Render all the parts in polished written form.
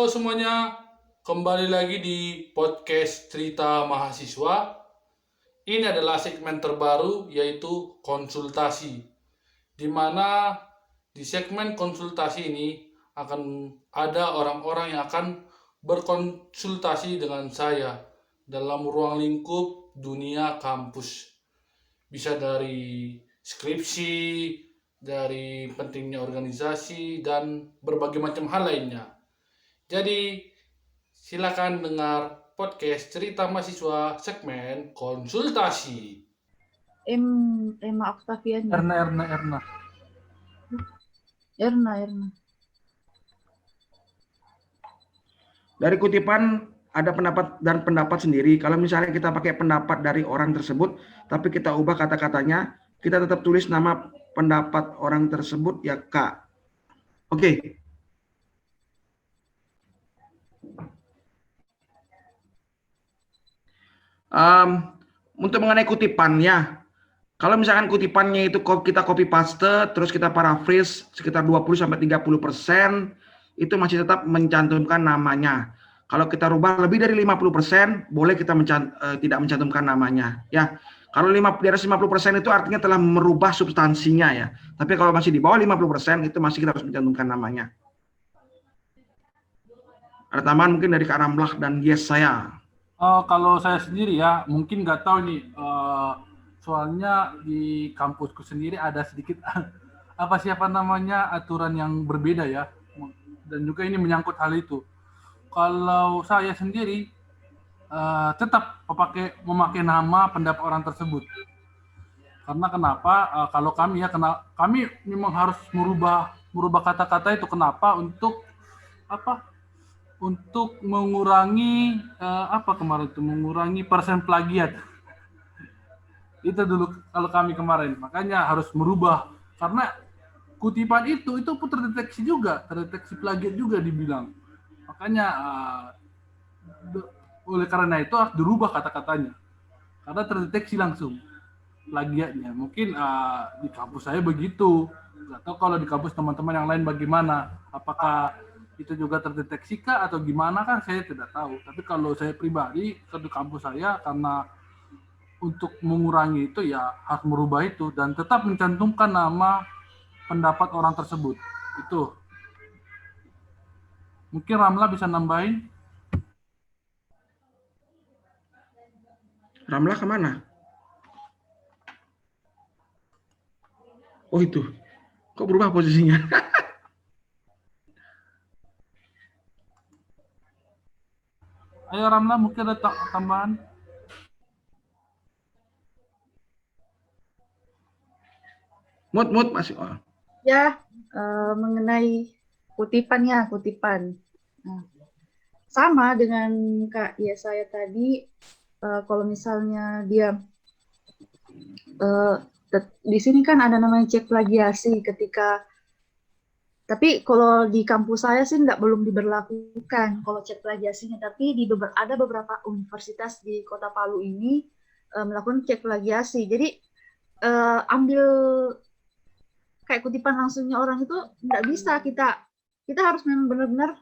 semuanya, kembali lagi di podcast Cerita Mahasiswa. Ini adalah segmen terbaru yaitu konsultasi, di mana di segmen konsultasi ini akan ada orang-orang yang akan berkonsultasi dengan saya dalam ruang lingkup dunia kampus. Bisa dari skripsi, dari pentingnya organisasi, dan berbagai macam hal lainnya. Jadi, silakan dengar podcast Cerita Mahasiswa segmen konsultasi. Emma Octaviani. Erna. Erna. Dari kutipan ada pendapat dan pendapat sendiri. Kalau misalnya kita pakai pendapat dari orang tersebut, tapi kita ubah kata-katanya, kita tetap tulis nama pendapat orang tersebut ya Kak. Oke. Untuk mengenai kutipannya, kalau misalkan kutipannya itu kita copy paste, terus kita paraphrase sekitar 20-30%, itu masih tetap mencantumkan namanya. Kalau kita rubah lebih dari 50%, boleh kita tidak mencantumkan namanya. Ya, kalau di atas 50% itu artinya telah merubah substansinya ya. Tapi kalau masih di bawah 50%, itu masih kita harus mencantumkan namanya. Ada tambahan mungkin dari Kak Ramlah dan Yes saya. Kalau saya sendiri ya, mungkin nggak tahu nih. Soalnya di kampusku sendiri ada sedikit siapa namanya aturan yang berbeda ya, dan juga ini menyangkut hal itu. Kalau saya sendiri tetap memakai nama pendapat orang tersebut. Karena kenapa? Kalau kami kami memang harus merubah kata-kata itu. Kenapa? Untuk mengurangi mengurangi persen plagiat. Itu dulu kalau kami kemarin, makanya harus merubah karena kutipan itu pun terdeteksi plagiat juga dibilang. Makanya oleh karena itu harus dirubah kata-katanya karena terdeteksi langsung plagiatnya. Mungkin di kampus saya begitu, nggak tahu kalau di kampus teman-teman yang lain bagaimana, apakah itu juga terdeteksi kah atau gimana kan saya tidak tahu. Tapi kalau saya pribadi di kampus saya, karena untuk mengurangi itu ya harus merubah itu dan tetap mencantumkan nama pendapat orang tersebut. Itu. Mungkin Ramla bisa nambahin. Ramlah kemana? Oh itu. Kok berubah posisinya? Ayo Ramla, mungkin ada tambahan. Mut masih. Oh. Ya, mengenai kutipan. Nah, sama dengan Kak saya tadi, kalau misalnya dia di sini kan ada namanya cek plagiasi tapi kalau di kampus saya sih belum diberlakukan kalau cek plagiasinya, tapi ada beberapa universitas di Kota Palu ini melakukan cek plagiasi. Jadi ambil kayak kutipan langsungnya orang itu nggak bisa, kita harus memang benar-benar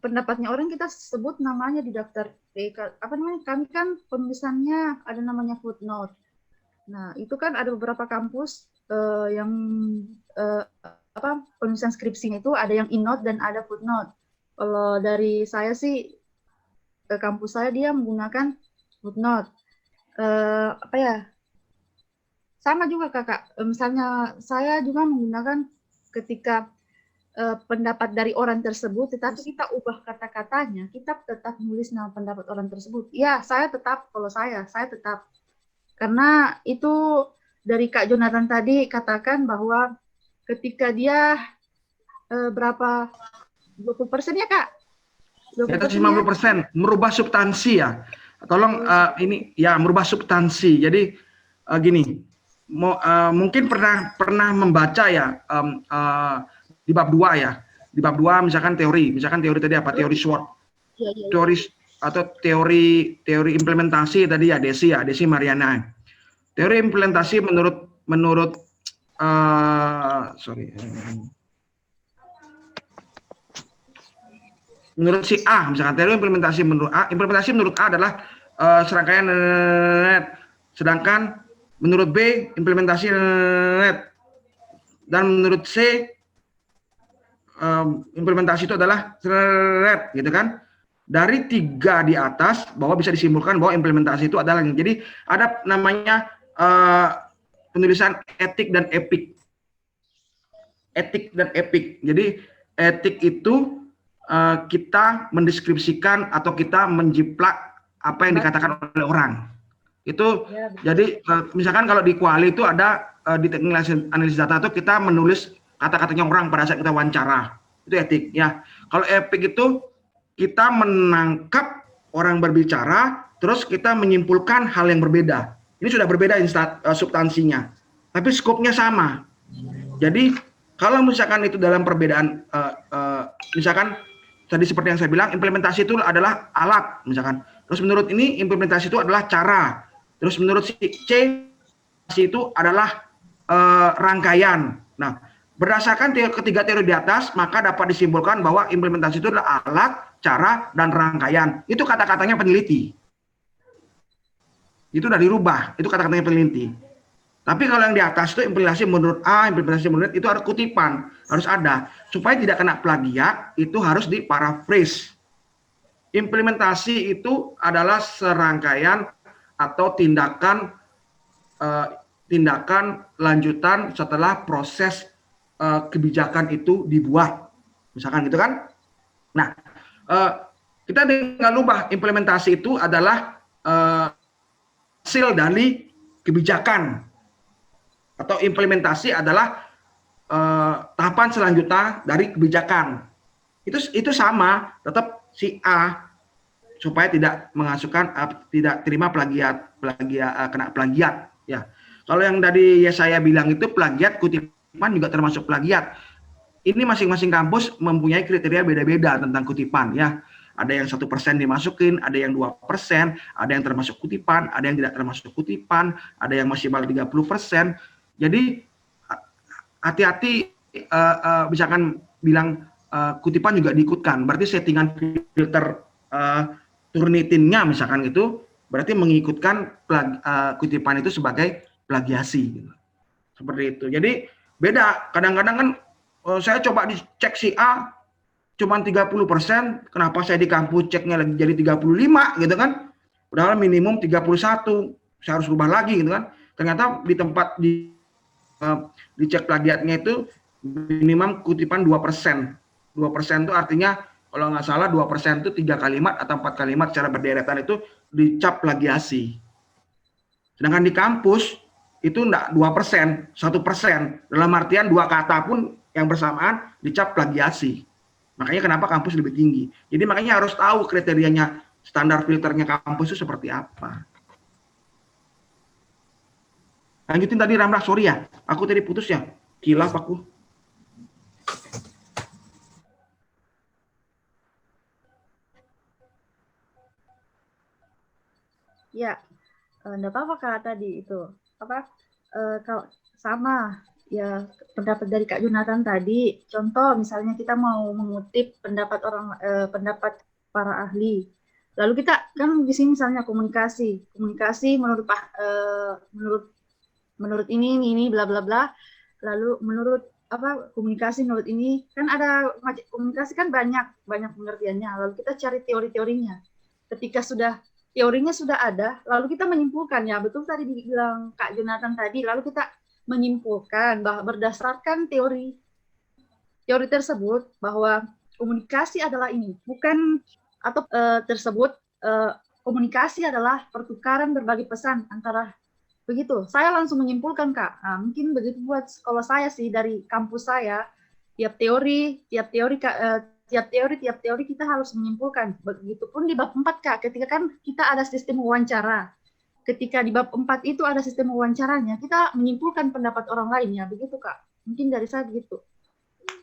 pendapatnya orang kita sebut namanya di daftar kami kan penulisannya ada namanya footnote. Nah itu kan ada beberapa kampus yang penulisan skripsinya itu ada yang in-note dan ada footnote. Kalau dari saya sih ke kampus saya dia menggunakan footnote. Sama juga kakak, misalnya saya juga menggunakan ketika pendapat dari orang tersebut, tetapi kita ubah kata-katanya, kita tetap menulis nama pendapat orang tersebut. Ya, kalau saya tetap. Karena itu dari Kak Jonathan tadi katakan bahwa ketika dia berapa 20% ya Kak? 20% 50%, merubah substansi ya. Tolong ini ya merubah substansi. Jadi gini, mungkin pernah membaca ya di bab 2 ya. Di bab 2 misalkan teori tadi apa? Teori SWOT. Teori atau teori implementasi tadi ya Desi Mariana. Teori implementasi menurut menurut si A, misalkan teori implementasi menurut A, implementasi menurut A adalah serangkaian sedangkan menurut B implementasi dan menurut C implementasi itu adalah gitu kan. Dari 3 di atas bahwa bisa disimpulkan bahwa implementasi itu adalah jadi ada namanya penulisan etik dan epik. Etik dan epik. Jadi etik itu kita mendeskripsikan atau kita menjiplak apa yang dikatakan oleh orang. Itu Ya, jadi misalkan kalau di kuali itu ada di teknik analisis data itu kita menulis kata-katanya orang pada saat kita wawancara. Itu etik ya. Kalau epik itu kita menangkap orang berbicara terus kita menyimpulkan hal yang berbeda. Ini sudah berbeda substansinya. Tapi skopnya sama. Jadi kalau misalkan itu dalam perbedaan misalkan tadi seperti yang saya bilang implementasi itu adalah alat misalkan. Terus menurut ini implementasi itu adalah cara. Terus menurut si C itu adalah rangkaian. Nah, berdasarkan ketiga teori di atas, maka dapat disimpulkan bahwa implementasi itu adalah alat, cara, dan rangkaian. Itu kata-katanya peneliti. Itu udah dirubah. Itu kata-katanya peneliti. Tapi kalau yang di atas itu implementasi menurut A, implementasi menurut itu harus kutipan, harus ada. Supaya tidak kena plagiat, itu harus diparaphrase. Implementasi itu adalah serangkaian atau tindakan lanjutan setelah proses kebijakan itu dibuat, misalkan gitu kan. Nah, kita tinggal ubah implementasi itu adalah hasil dari kebijakan atau implementasi adalah tahapan selanjutnya dari kebijakan. Itu sama, tetap si A supaya tidak mengasukkan tidak terima plagiat kena plagiat ya. Kalau yang tadi ya saya bilang itu plagiat kutipan juga termasuk plagiat. Ini masing-masing kampus mempunyai kriteria beda-beda tentang kutipan ya. Ada yang 1% dimasukin, ada yang 2%, ada yang termasuk kutipan, ada yang tidak termasuk kutipan, ada yang maksimal 30%. Jadi hati-hati misalkan bilang kutipan juga diikutkan. Berarti settingan filter Turnitinnya misalkan itu berarti mengikutkan kutipan itu sebagai plagiasi gitu. Seperti itu. Jadi beda. Kadang-kadang kan saya coba dicek si A cuma 30%, kenapa saya di kampus ceknya lagi jadi 35 gitu kan. Padahal minimum 31, saya harus rubah lagi gitu kan. Ternyata di tempat dicek plagiatnya itu minimum kutipan 2%. 2% itu artinya kalau nggak salah 2% itu 3 kalimat atau 4 kalimat secara berderetan itu dicap plagiasi. Sedangkan di kampus itu enggak 2%, 1%. Dalam artian 2 kata pun yang bersamaan dicap plagiasi. Makanya kenapa kampus lebih tinggi. Jadi makanya harus tahu kriterianya, standar filternya kampus itu seperti apa. Lanjutin tadi Ramlah, sorry ya. Aku tadi putus ya. Kilaf aku. Ya, enggak apa-apa Kak tadi itu. Apa kalau sama ya pendapat dari Kak Jonathan tadi, contoh misalnya kita mau mengutip pendapat para ahli. Lalu kita kan di sini misalnya komunikasi menurut ini bla bla bla. Lalu menurut komunikasi menurut ini kan ada komunikasi kan banyak pengertiannya. Lalu kita cari teori-teorinya. Ketika teorinya sudah ada, lalu kita menyimpulkan ya, betul tadi dibilang Kak Jonathan tadi, lalu kita menyimpulkan bahwa berdasarkan teori tersebut bahwa komunikasi adalah ini, bukan atau tersebut komunikasi adalah pertukaran berbagai pesan antara begitu. Saya langsung menyimpulkan Kak, mungkin begitu buat kalau saya sih dari kampus saya, tiap teori kita harus menyimpulkan. Begitupun di bab 4 Kak, ketika kan kita ada sistem wawancara. Ketika di bab 4 itu ada sistem wawancaranya, kita menyimpulkan pendapat orang lain ya, begitu Kak. Mungkin dari saya begitu.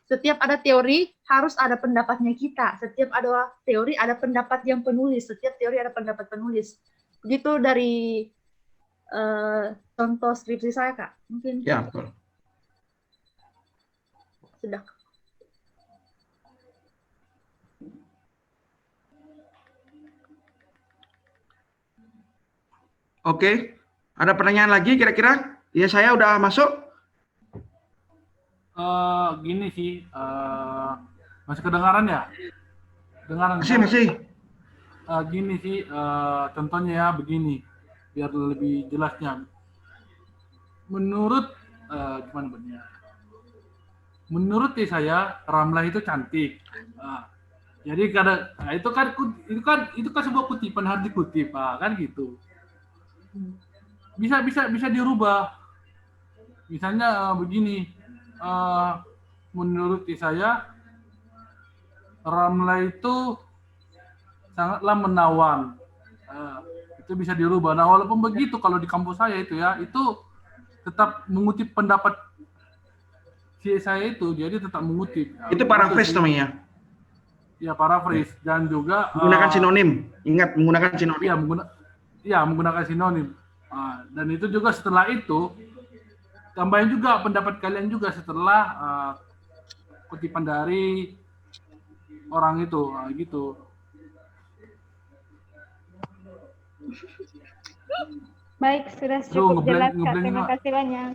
Setiap ada teori harus ada pendapatnya kita. Setiap ada teori ada pendapat yang penulis. Setiap teori ada pendapat penulis. Begitu dari contoh skripsi saya Kak. Mungkin. Ya, betul. Sudah. Oke. Ada pertanyaan lagi kira-kira? Ya saya udah masuk. Gini sih, masih kedengaran ya? Kedengaran Masih, kan? masih. Gini sih, contohnya ya begini, biar lebih jelasnya. Menurut gimana benar? Menurut saya Ramlah itu cantik. Jadi itu kan sebuah kutipan harus dikutip, kan gitu. Bisa dirubah. Misalnya begini, menurut saya Ramlah itu sangatlah menawan. Itu bisa dirubah. Nah, walaupun begitu, kalau di kampus saya itu ya, itu tetap mengutip pendapat si saya itu, jadi tetap mengutip. Itu paraphrase namanya. Ya, paraphrase dan juga Menggunakan sinonim. Ingat, menggunakan sinonim. Menggunakan sinonim. Dan itu juga setelah itu tambahin juga pendapat kalian juga setelah kutipan dari orang itu, gitu. Baik, sudah cukup jelas Kak. ngeblank Terima Mak. kasih banyak.